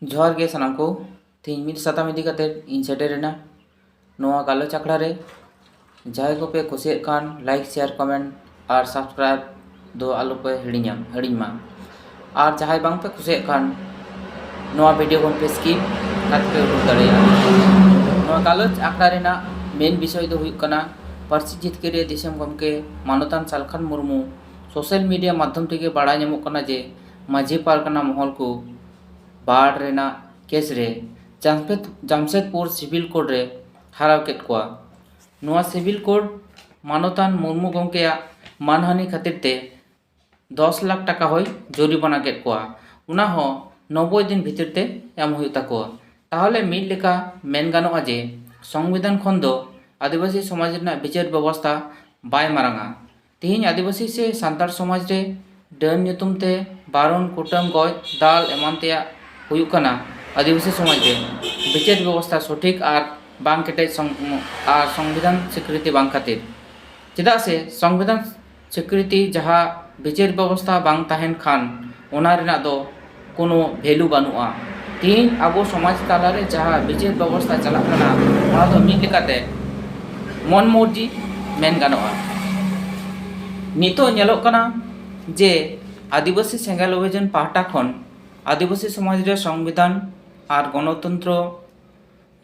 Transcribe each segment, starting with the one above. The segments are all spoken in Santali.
जोहार गे सानाम को तीन मिनट साताम इदी कते इन सेटेरेना नोआ गालोच आखड़ा रे जहां को पे खुशी कान लाइक शेयर कमेंट और सब्सक्राइब दो आलू पे हिड़ीमा और जहां बांग पे खुशी कान नोआ वीडियो को पे स्किप करके उड़ू दड़ेया नोआ गालोच आखड़ा रेना मेन विषय दो हुई कना पार्सी जितकेरे दिसम गमके मानतान सालखान मुर्मू सोशल मीडिया माध्यम तेगे बाड़ा ᱧᱟᱢᱚᱜ कना जे माझी पारगना महल को बाढ़ रेना केस रे जामशेदपुर सिविल कोर्ट रे हराव केट कोआ नोआ सिविल कोर्ट मानतान मुर्मू गमकेया मानहानि खातिर ते 10 लाख टाका होय जरिमाना केट कोआ उना हो 90 दिन भीतर ते एम हुई ताकोआ ताहले मिड लेका मेन गानोआ जे संविधान खन दो आदिवासी समाज रेना विचार व्यवस्था बाय मारांगा तिहिन आदिवासी से सांतार समाज रे डन ᱧᱩᱛᱩᱢ ते बारन कुटम गज दाल एमान तेया हुई कना आदिवासी समाज रे विचार व्यवस्था सठिक और बांग केटे और संविधान स्वीकृति बांग खातिर चेदा से संविधान स्वीकृति जहाँ विचार व्यवस्था बांग ताहेन खान ओना रेना दो कोनो भेलू बानुआ तीन आबो समाज तालारे जहाँ विचार व्यवस्था चला कना ओना दो मिद लेकाते मन मर्जी मेन गानोआ नितो नेलो कना जे आदिवासी सेंगेल अभियान पाहटा खन आदिवासी समाज रे संविधान और गणतंत्र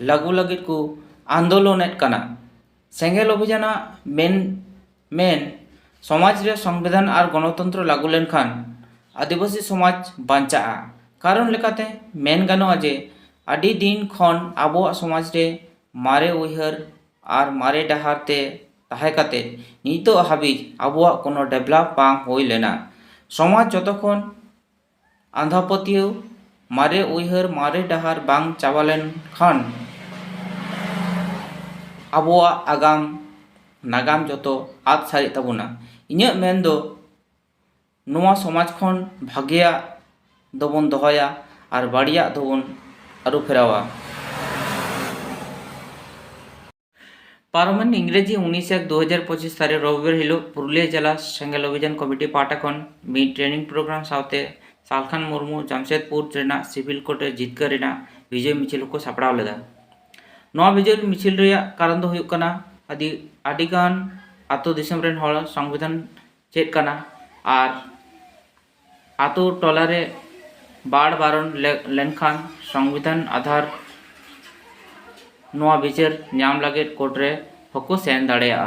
लागू लगित को आंदोलन कना सेंगेल अभियान मेन समाज रे संविधान और गणतंत्र लागू लेन खान आदिवासी समाज बांचा कारण लेकाते मेन गानोआ जे आदि दिन खन आबो समाज रे मारे उइहर और मारे डहार ते ताहे काते नितो हाबी आबो कोनो डेवलप बांग होई लेना समाज जतखन आंधापतियो मारे उइहर मारे डहार बांग चावालेन खान आबोआ आगाम नागाम जतो आद सारी तबुना इन्या मेन दो नोआ समाज खन भागिया दोबन दोहया और बाड़िया दोबन आरु फेरावा पारमान इंग्रेजी 19/1/2025 तारीख रविवार हिलो पुरुलिया जिला सेंगेल अभियान कमिटी पाटा खन मी ट्रेनिंग प्रोग्राम सावते सालखान मुर्मू जामशेदपुर रेना सिविल कोर्ट जितकर रेना विजय मिचिल को सापड़ाव लेदा नोआ विजय मिचिल रेया कारण दो हुयुक कना आदिगान आतो दिसम रेन हल संविधान चेक कना और आतो टोलारे बाड़ बारन लेनखान संविधान आधार नोआ विचार नाम लगे कोर्ट रे हको सेन दाड़ेया।